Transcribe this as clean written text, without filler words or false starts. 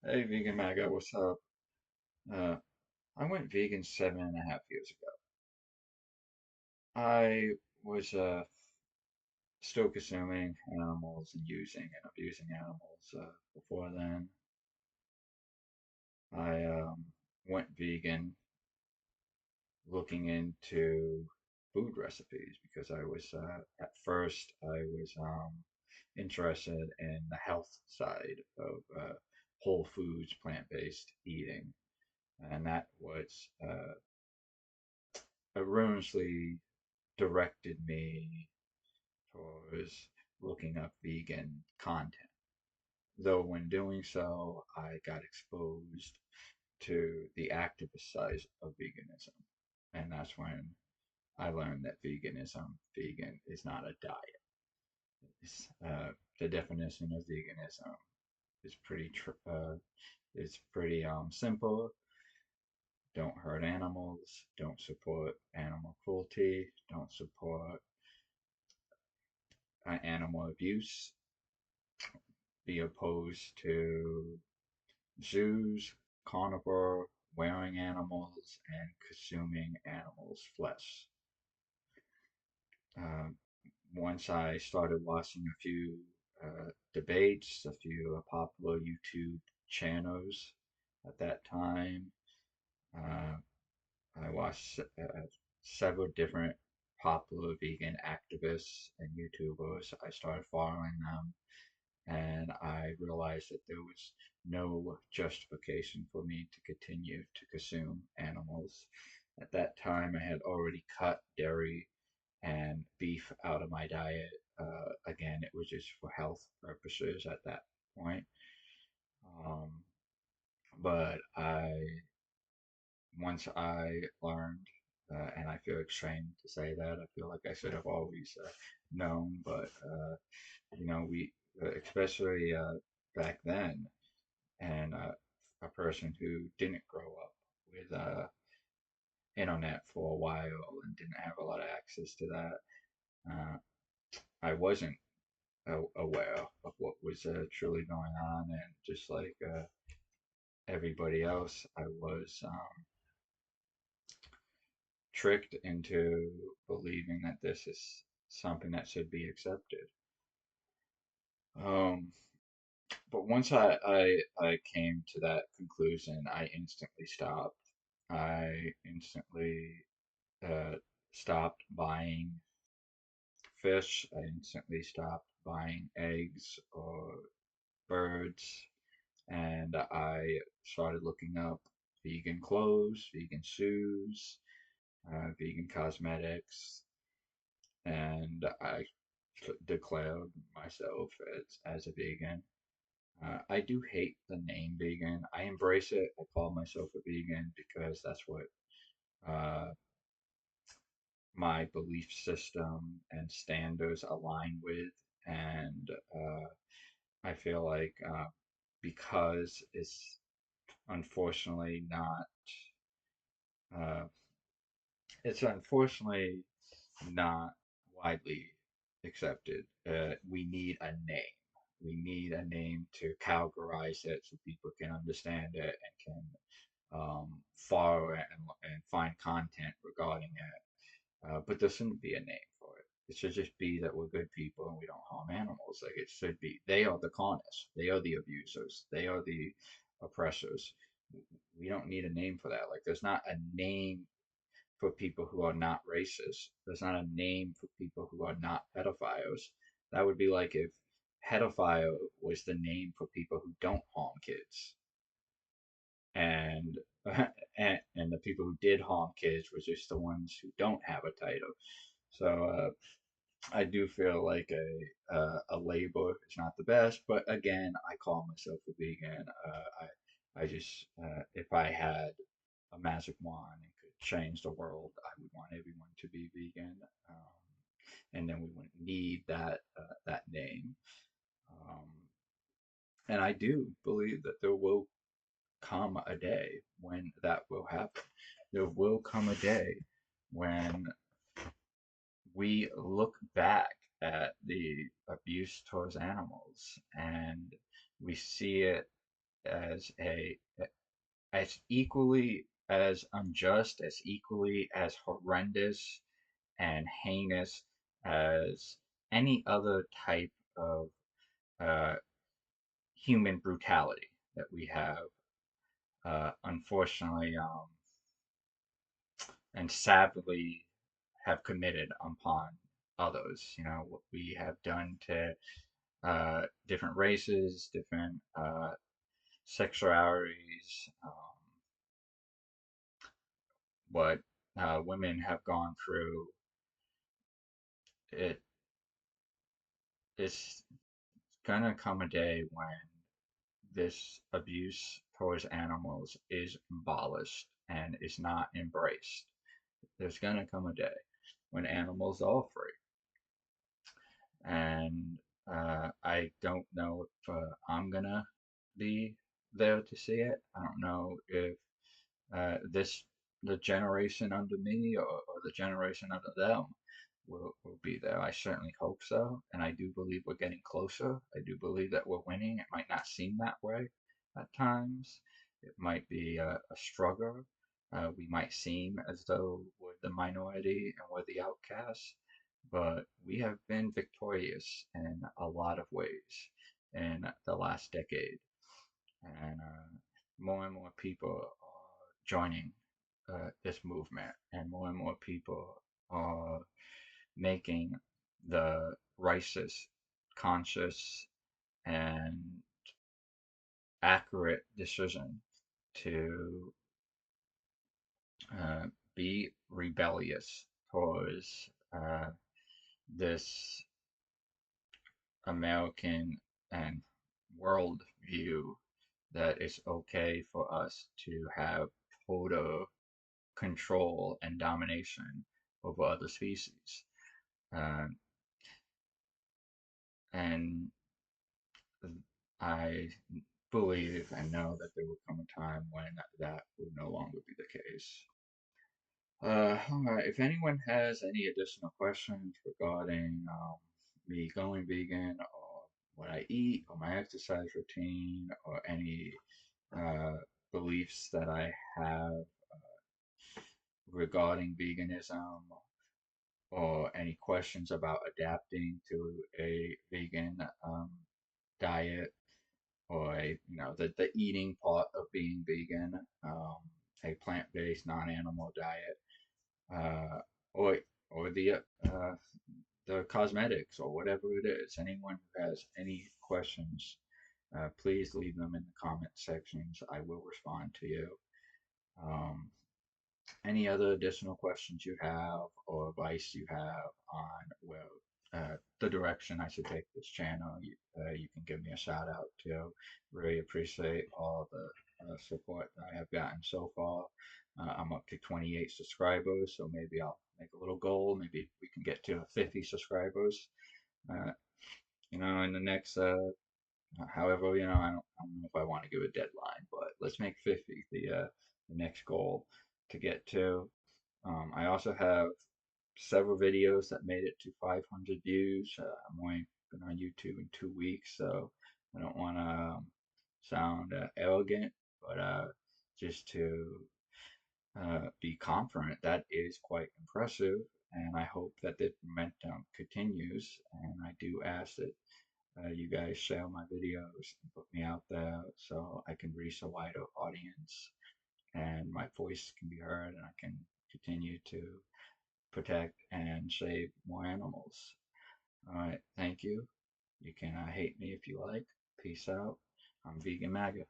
Hey, Vegan Maga, what's up? Uh, I went vegan 7.5 years ago. I was still consuming animals and using and abusing animals. Before then, I went vegan looking into food recipes because I was, at first, I was interested in the health side of whole foods, plant-based eating. And that was erroneously directed me towards looking up vegan content. Though when doing so, I got exposed to the activist side of veganism. And that's when I learned that vegan is not a diet. The definition of veganism is pretty simple. Don't hurt animals, don't support animal cruelty, don't support animal abuse, be opposed to zoos, carnivore, wearing animals, and consuming animals' flesh. Um, Once I started watching a few debates, a few popular YouTube channels at that time, uh, I watched several different popular vegan activists and YouTubers. I started following them and I realized that there was no justification for me to continue to consume animals. At that time, I had already cut dairy and beef out of my diet. Again, it was just for health purposes at that point. Um, but once I learned, and I feel ashamed to say that, I feel like I should have always known, but we, especially back then, and a person who didn't grow up with internet for a while and didn't have a lot of access to that, uh, I wasn't aware of what was truly going on, and just like everybody else, I was tricked into believing that this is something that should be accepted. Um, but once I came to that conclusion, I instantly stopped. I instantly uh, stopped buying fish. I instantly stopped buying eggs or birds. And I started looking up vegan clothes, vegan shoes, vegan cosmetics, and I declared myself as a vegan. I do hate the name vegan. I embrace it. I call myself a vegan because that's what uh, my belief system and standards align with. And I feel like because it's unfortunately not, uh, it's unfortunately not widely accepted. We need a name. We need a name to categorize it so people can understand it and can follow it and find content regarding it. But there shouldn't be a name for it. It should just be that we're good people and we don't harm animals. Like it should be. They are the colonists. They are the abusers. They are the oppressors. We don't need a name for that. Like there's not a name for people who are not racist. There's not a name for people who are not pedophiles. That would be like if pedophile was the name for people who don't harm kids, and and the people who did harm kids was just the ones who don't have a title. So I do feel like a label is not the best, but again, I call myself a vegan. I just if I had a magic wand and could change the world, I would want everyone to be vegan, and then we wouldn't need that name. Um, and I do believe that there will come a day when that will happen. There will come a day when we look back at the abuse towards animals and we see it as equally as unjust, as equally as horrendous and heinous as any other type of uh, human brutality that we have, unfortunately, and sadly have committed upon others. You know, what we have done to different races, different sexualities, what women have gone through. It is gonna come a day when this abuse towards animals is abolished and is not embraced. There's gonna come a day when animals are free, and I don't know if I'm gonna be there to see it. I don't know if this the generation under me or the generation under them will be there. I certainly hope so, and I do believe we're getting closer. I do believe that we're winning. It might not seem that way at times. It might be a struggle. We might seem as though we're the minority and we're the outcasts, but we have been victorious in a lot of ways in the last decade, and more and more people are joining this movement, and more people are making the righteous, conscious, and accurate decision to uh, be rebellious towards this American and world view that it's okay for us to have total control and domination over other species. Um, and I believe and know that there will come a time when that will no longer be the case. All right, if anyone has any additional questions regarding me going vegan or what I eat or my exercise routine or any uh, beliefs that I have regarding veganism or any questions about adapting to a vegan diet or the eating part of being vegan, a plant-based non-animal diet, uh, or or the cosmetics or whatever it is. Anyone who has any questions, please leave them in the comment sections. I will respond to you. Um, any other additional questions you have or advice you have on the direction I should take this channel, you can give me a shout out too. Really appreciate all the support that I have gotten so far. I'm up to 28 subscribers, so maybe I'll make a little goal. Maybe we can get to 50 subscribers. Uh, in the next, however, I don't know if I want to give a deadline, but let's make 50 the next goal to get to. I also have several videos that made it to 500 views. I'm only been on YouTube in 2 weeks, so I don't want to sound arrogant, but just to be confident, that is quite impressive. And I hope that the momentum continues. And I do ask that you guys share my videos and put me out there so I can reach a wider audience and my voice can be heard and I can continue to protect and save more animals. All right, thank you. You can hate me if you like. Peace out. I'm Vegan MAGA.